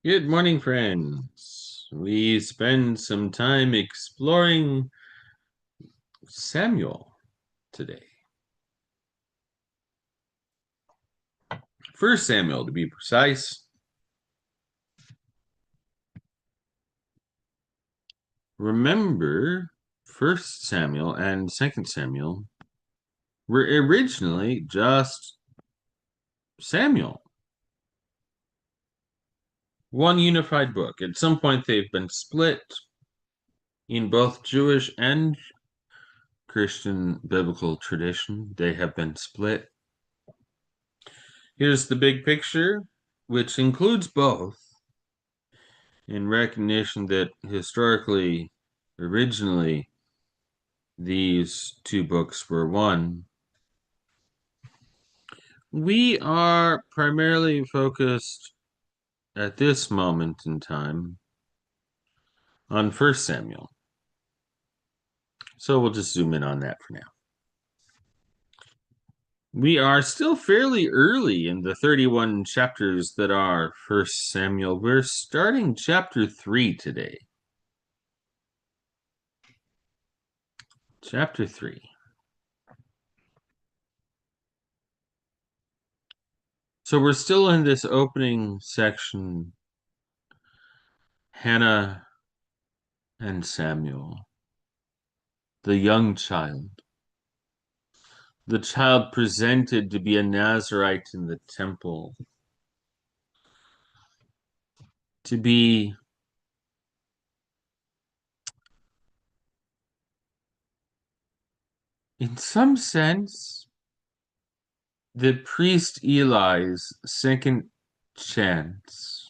Good morning, friends. We spend some time exploring Samuel today. First Samuel, to be precise. Remember, First Samuel and Second Samuel were originally just Samuel, one unified book. At some point, they've been split in both Jewish and Christian biblical tradition. They have been split. Here's the big picture, which includes both, in recognition that historically, originally, these two books were one. We are primarily focused at this moment in time on First Samuel. So we'll just zoom in on that for now. We are still fairly early in the 31 chapters that are First Samuel. We're starting chapter 3 today. Chapter 3. So we're still in this opening section, Hannah and Samuel, the young child, the child presented to be a Nazarite in the temple, to be in some sense the priest Eli's second chance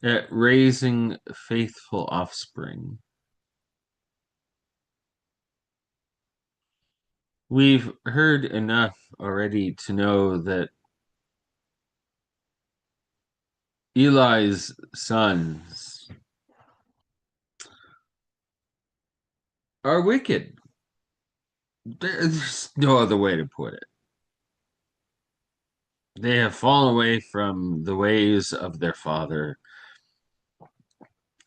at raising faithful offspring. We've heard enough already to know that Eli's sons are wicked. There's no other way to put it. They have fallen away from the ways of their father.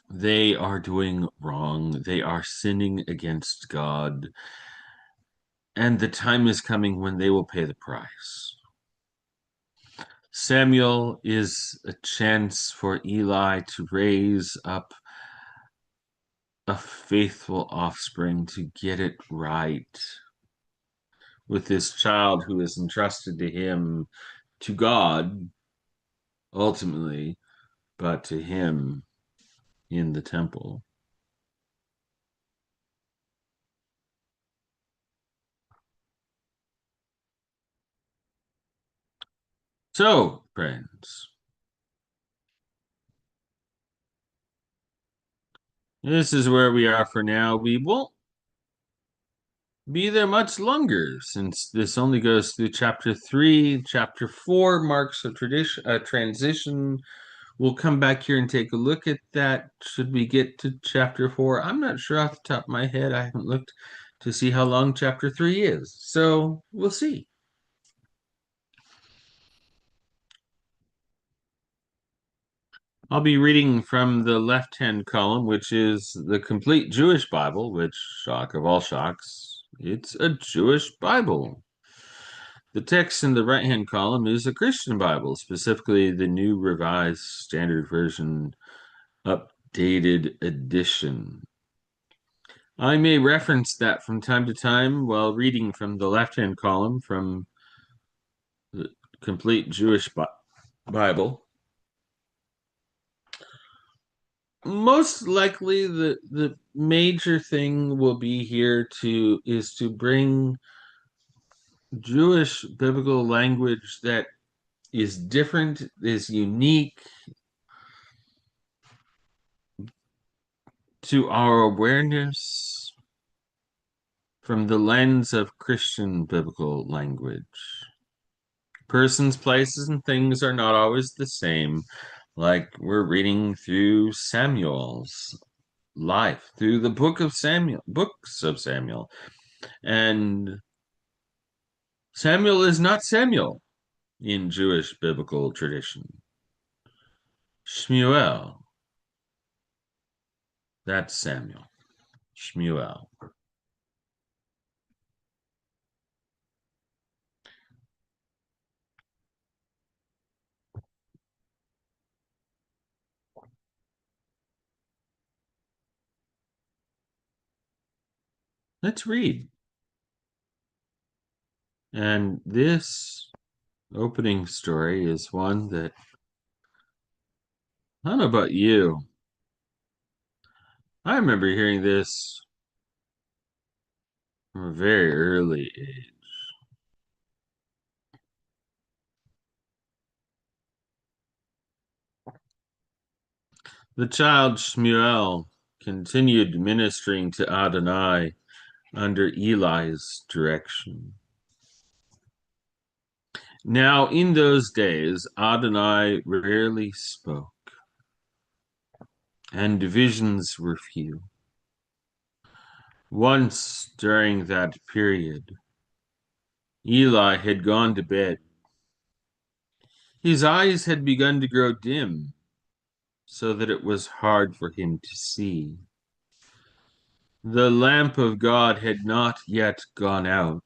They are doing wrong. They are sinning against God. And the time is coming when they will pay the price. Samuel is a chance for Eli to raise up a faithful offspring to get it right with this child who is entrusted to him, to God, ultimately, but to him in the temple. So, friends, this is where we are for now. We won't be there much longer since this only goes through chapter 3. Chapter 4 marks a transition. We'll come back here and take a look at that. Should we get to chapter 4? I'm not sure off the top of my head. I haven't looked to see how long chapter 3 is. So we'll see. I'll be reading from the left-hand column, which is the complete Jewish Bible, which, shock of all shocks, it's a Jewish Bible. The text in the right-hand column is a Christian Bible, specifically the New Revised Standard Version Updated Edition. I may reference that from time to time while reading from the left-hand column from the complete Jewish Bible. Most likely the major thing will be here to bring Jewish biblical language that is different, is unique to our awareness from the lens of Christian biblical language. Persons, places, and things are not always the same. Like we're reading through Samuel's life, through the books of Samuel. And Samuel is not Samuel in Jewish biblical tradition. Shmuel. That's Samuel. Shmuel. Let's read. And this opening story is one that I don't know about you. I remember hearing this from a very early age. The child Shmuel continued ministering to Adonai under Eli's direction. Now, in those days, Adonai rarely spoke, and divisions were few. Once during that period, Eli had gone to bed. His eyes had begun to grow dim, so that it was hard for him to see. The lamp of God had not yet gone out,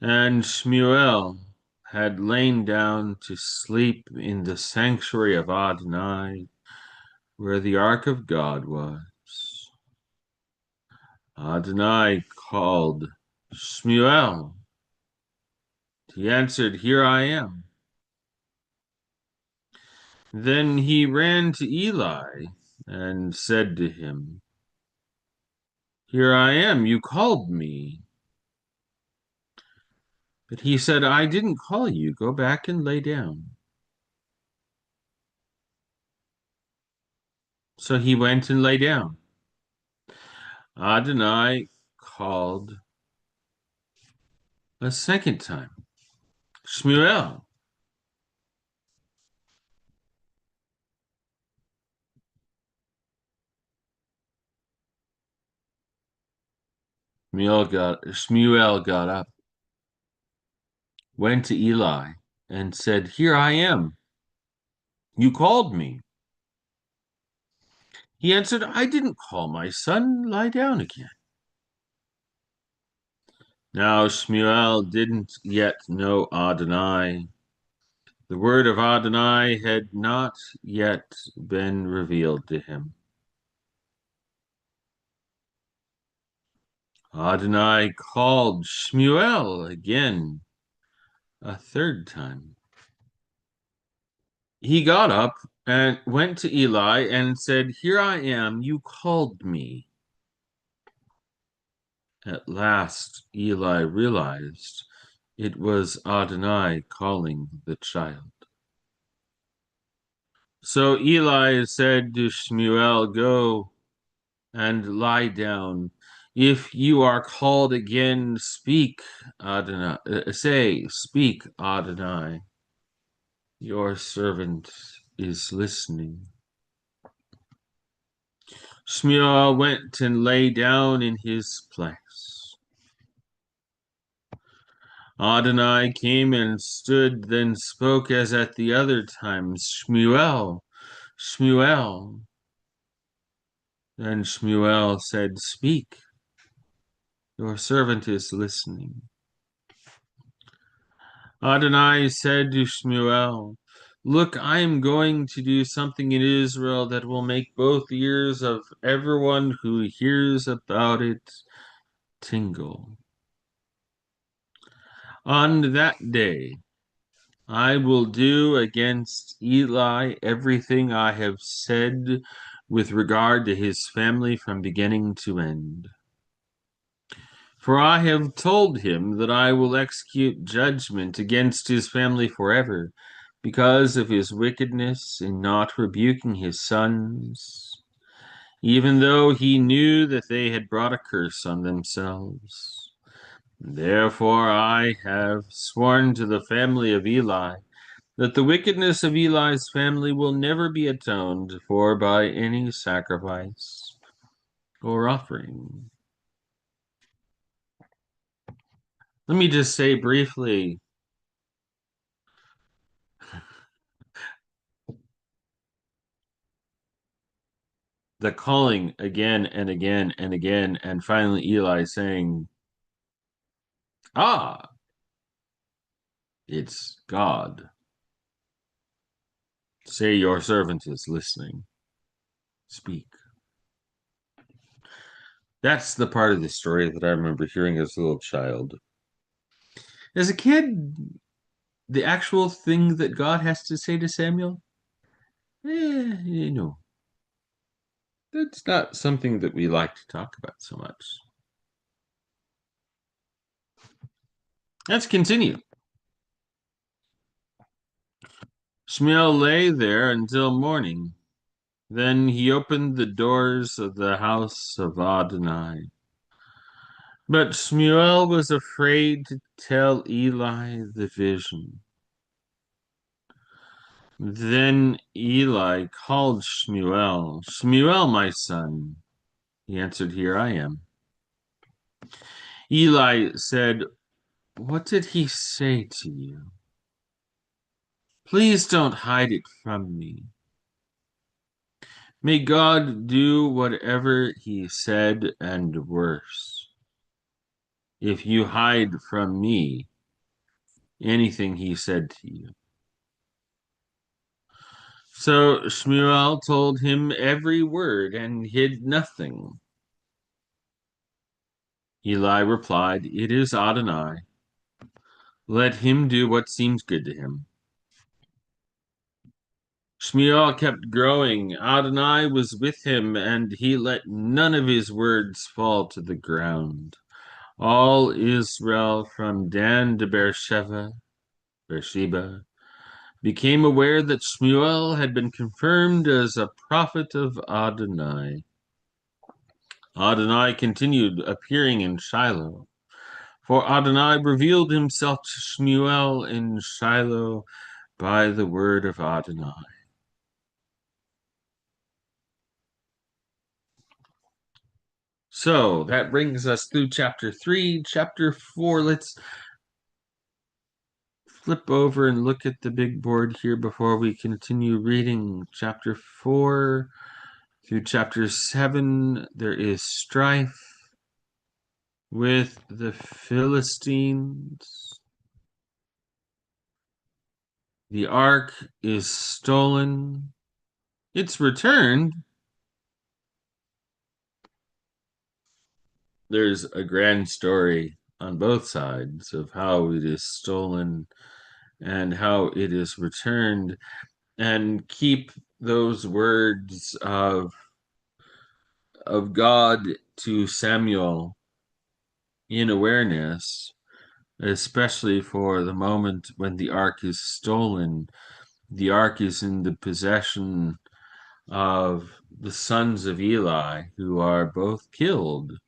and Shmuel had lain down to sleep in the sanctuary of Adonai, where the ark of God was. Adonai called Shmuel. He answered, "Here I am." Then he ran to Eli and said to him, "Here I am, you called me." But he said, "I didn't call you. Go back and lay down." So he went and lay down. Adonai called a second time, "Shmuel." Shmuel got up, went to Eli, and said, "Here I am. You called me." He answered, "I didn't call, my son. Lie down again." Now Shmuel didn't yet know Adonai. The word of Adonai had not yet been revealed to him. Adonai called Shmuel again a third time. He got up and went to Eli and said, "Here I am, you called me." At last Eli realized it was Adonai calling the child. So Eli said to Shmuel, "Go and lie down. If you are called again, speak, Adonai. Speak, Adonai. Your servant is listening." Shmuel went and lay down in his place. Adonai came and stood, then spoke as at the other times, "Shmuel, Shmuel." Then Shmuel said, "Speak, your servant is listening." Adonai said to Shmuel, "Look, I am going to do something in Israel that will make both ears of everyone who hears about it tingle. On that day, I will do against Eli everything I have said with regard to his family from beginning to end. For I have told him that I will execute judgment against his family forever, because of his wickedness in not rebuking his sons, even though he knew that they had brought a curse on themselves. Therefore I have sworn to the family of Eli that the wickedness of Eli's family will never be atoned for by any sacrifice or offering. Let me just say briefly, the calling again and again and again, and finally Eli saying, "Ah, it's God. Say your servant is listening. Speak." That's the part of the story that I remember hearing as a little child. As a kid, the actual thing that God has to say to Samuel, you know, that's not something that we like to talk about so much. Let's continue. Shmuel lay there until morning. Then he opened the doors of the house of Adonai. But Shmuel was afraid to tell Eli the vision. Then Eli called Shmuel. "Shmuel, my son." He answered, "Here I am." Eli said, "What did he say to you? Please don't hide it from me. May God do whatever he said and worse. If you hide from me anything he said to you." So Shmuel told him every word and hid nothing. Eli replied, "It is Adonai. Let him do what seems good to him." Shmuel kept growing. Adonai was with him, and he let none of his words fall to the ground. All Israel from Dan to Beersheba, became aware that Shmuel had been confirmed as a prophet of Adonai. Adonai continued appearing in Shiloh, for Adonai revealed himself to Shmuel in Shiloh by the word of Adonai. So that brings us through chapter 3. Chapter 4, let's flip over and look at the big board here before we continue reading. Chapter 4 through chapter 7, there is strife with the Philistines. The ark is stolen. It's returned. There's a grand story on both sides of how it is stolen and how it is returned. And keep those words of God to Samuel in awareness, especially for the moment when the ark is stolen. The ark is in the possession of the sons of Eli, who are both killed.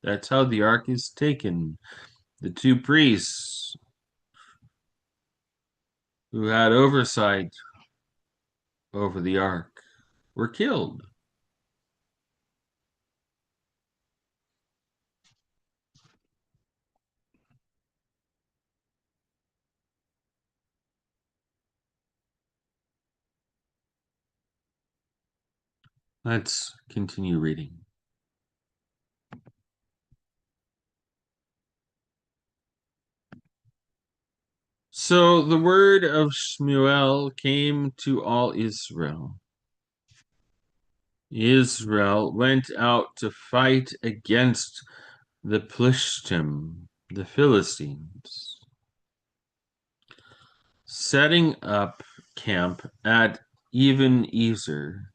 That's how the ark is taken. The two priests who had oversight over the ark were killed. Let's continue reading. So the word of Shmuel came to all Israel. Israel went out to fight against the Plishtim, the Philistines, setting up camp at Ebenezer.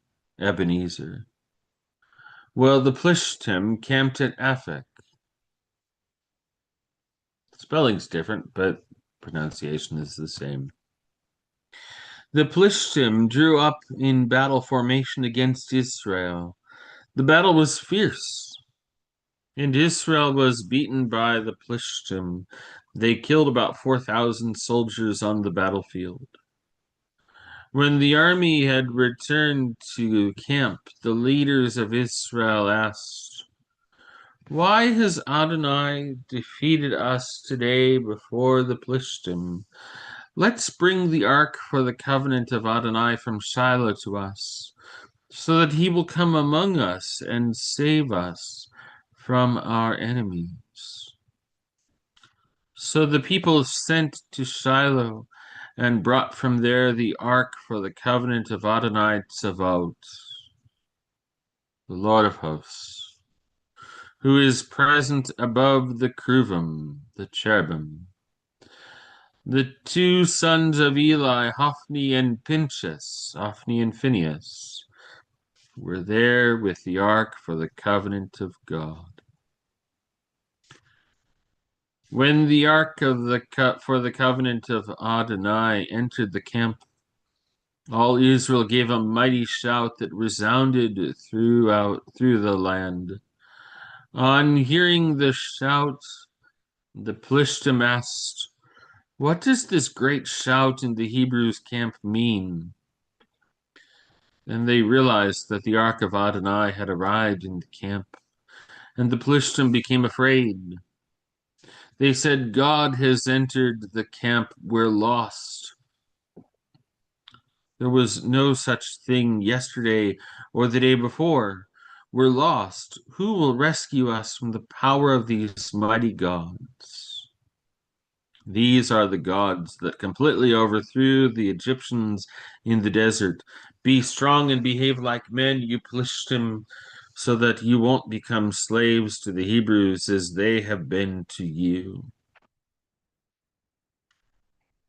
Well, the Plishtim camped at Aphek. Spelling's different, but pronunciation is the same. The Plishtim drew up in battle formation against Israel. The battle was fierce, and Israel was beaten by the Plishtim. They killed about 4,000 soldiers on the battlefield. When the army had returned to camp, the leaders of Israel asked, "Why has Adonai defeated us today before the Plishtim? Let's bring the ark for the covenant of Adonai from Shiloh to us, so that he will come among us and save us from our enemies. So the people sent to Shiloh and brought from there the ark for the covenant of Adonai Tzavot, the Lord of hosts, who is present above the Kruvim, the cherubim. The two sons of Eli, Hophni and Pinchas, Hophni and Phinehas, were there with the ark for the covenant of God. When the ark of for the covenant of Adonai entered the camp, all Israel gave a mighty shout that resounded through the land. On hearing the shout, the Plishtim asked, "What does this great shout in the Hebrews' camp mean?" Then they realized that the ark of Adonai had arrived in the camp, and the Plishtim became afraid. They said, "God has entered the camp, we're lost." There was no such thing yesterday or the day before. We're lost. Who will rescue us from the power of these mighty gods? These are the gods that completely overthrew the Egyptians in the desert. Be strong and behave like men, you Plishtim, so that you won't become slaves to the Hebrews as they have been to you.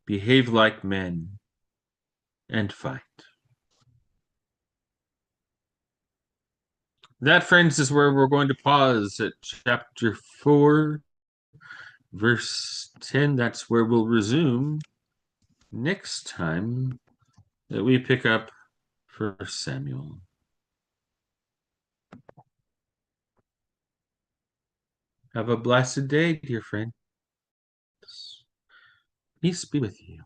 Behave like men and fight. That, friends, is where we're going to pause at chapter 4, verse 10. That's where we'll resume next time that we pick up 1 Samuel. Have a blessed day, dear friends. Peace be with you.